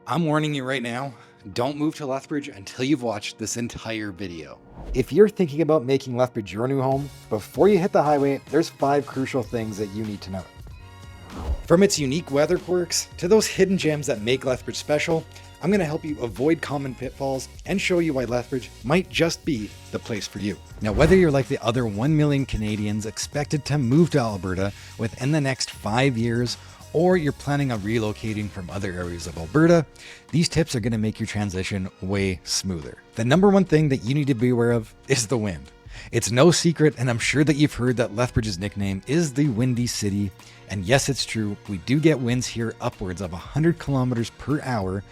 I'm warning you right now, don't move to Lethbridge until you've watched this entire video. If you're thinking about making Lethbridge your new home, before you hit the highway, there's 5 crucial things that you need to know. From its unique weather quirks to those hidden gems that make Lethbridge special, I'm going to help you avoid common pitfalls and show you why Lethbridge might just be the place for you. Now, whether you're like the other 1 million Canadians expected to move to Alberta within the next 5 years, or you're planning on relocating from other areas of Alberta, these tips are going to make your transition way smoother. The number one thing that you need to be aware of is the wind. It's no secret, and I'm sure that you've heard that Lethbridge's nickname is the Windy City. And yes, it's true, we do get winds here upwards of 100 kilometers per hour,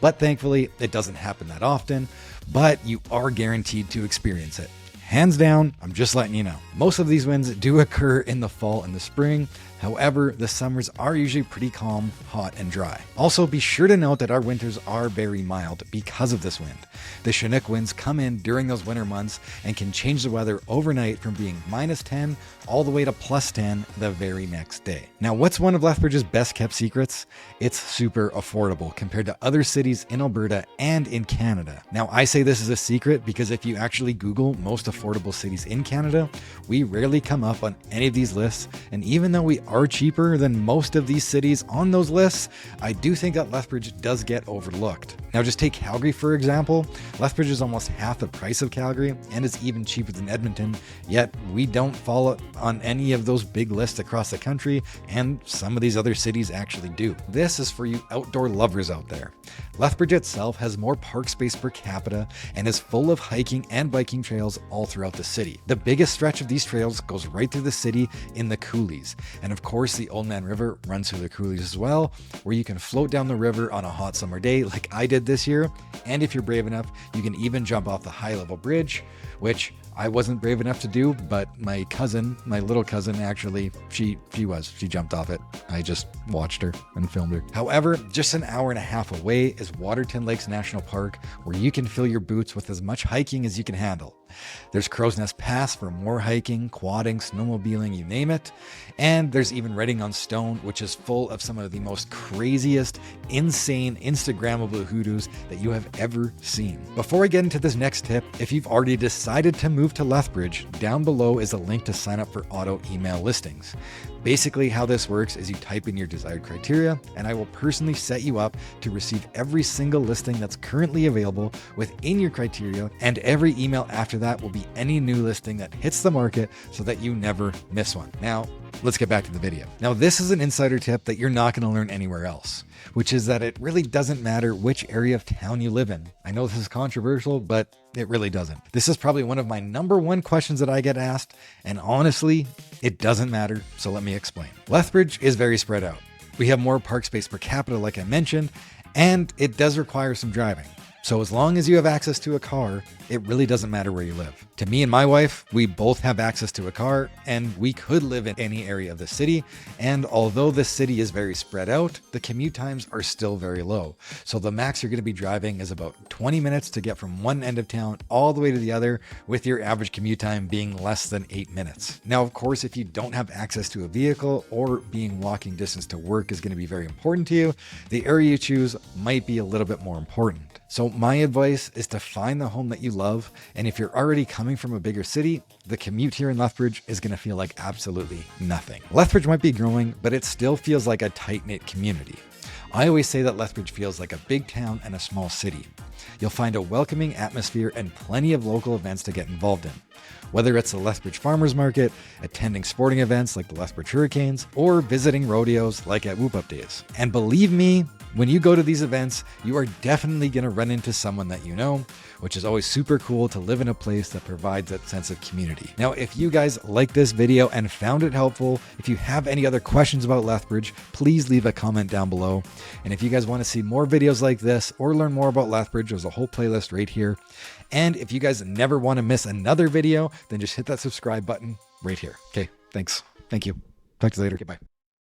but thankfully it doesn't happen that often, but you are guaranteed to experience it. Hands down, I'm just letting you know. Most of these winds do occur in the fall and the spring. However, the summers are usually pretty calm, hot, and dry. Also, be sure to note that our winters are very mild because of this wind. The Chinook winds come in during those winter months and can change the weather overnight from being -10 all the way to +10 the very next day. Now, what's one of Lethbridge's best kept secrets? It's super affordable compared to other cities in Alberta and in Canada. Now, I say this is a secret because if you actually Google most affordable cities in Canada, we rarely come up on any of these lists, and even though we are cheaper than most of these cities on those lists, I do think that Lethbridge does get overlooked. Now, just take Calgary for example. Lethbridge is almost half the price of Calgary and it's even cheaper than Edmonton, yet we don't fall on any of those big lists across the country, and some of these other cities actually do. This is for you outdoor lovers out there. Lethbridge itself has more park space per capita and is full of hiking and biking trails all throughout the city. The biggest stretch of these trails goes right through the city in the coulees, and of course the Old Man River runs through the coulees as well, where you can float down the river on a hot summer day like I did this year, and if you're brave enough, you can even jump off the high level bridge, which I wasn't brave enough to do, but my little cousin actually, she jumped off it. I just watched her and filmed her. However, just an hour and a half away is Waterton Lakes National Park, where you can fill your boots with as much hiking as you can handle. There's Crow's Nest Pass for more hiking, quadding, snowmobiling, you name it. And there's even Reading on Stone, which is full of some of the most craziest, insane, Instagrammable hoodoos that you have ever seen. Before I get into this next tip, if you've already decided to move to Lethbridge, down below is a link to sign up for auto email listings. Basically, how this works is you type in your desired criteria, and I will personally set you up to receive every single listing that's currently available within your criteria, and every email after that will be any new listing that hits the market so that you never miss one. Now, let's get back to the video. Now, this is an insider tip that you're not going to learn anywhere else, which is that it really doesn't matter which area of town you live in. I know this is controversial, but it really doesn't. This is probably one of my number one questions that I get asked, and honestly, it doesn't matter, so let me explain. Lethbridge is very spread out. We have more park space per capita, like I mentioned, and it does require some driving. So as long as you have access to a car, it really doesn't matter where you live. To me and my wife, we both have access to a car, and we could live in any area of the city. And although the city is very spread out, the commute times are still very low. So the max you're going to be driving is about 20 minutes to get from one end of town all the way to the other, with your average commute time being less than 8 minutes. Now, of course, if you don't have access to a vehicle, or being walking distance to work is going to be very important to you, the area you choose might be a little bit more important. So my advice is to find the home that you love, and if you're already coming from a bigger city, the commute here in Lethbridge is going to feel like absolutely nothing. Lethbridge might be growing, but it still feels like a tight-knit community. I always say that Lethbridge feels like a big town and a small city. You'll find a welcoming atmosphere and plenty of local events to get involved in. Whether it's the Lethbridge Farmers Market, attending sporting events like the Lethbridge Hurricanes, or visiting rodeos like at Whoop Up Days. And believe me, when you go to these events, you are definitely going to run into someone that you know, which is always super cool to live in a place that provides that sense of community. Now, if you guys like this video and found it helpful, if you have any other questions about Lethbridge, please leave a comment down below. And if you guys want to see more videos like this or learn more about Lethbridge, there's a whole playlist right here. And if you guys never want to miss another video, then just hit that subscribe button right here. Okay, thanks. Thank you. Talk to you later. Okay, bye.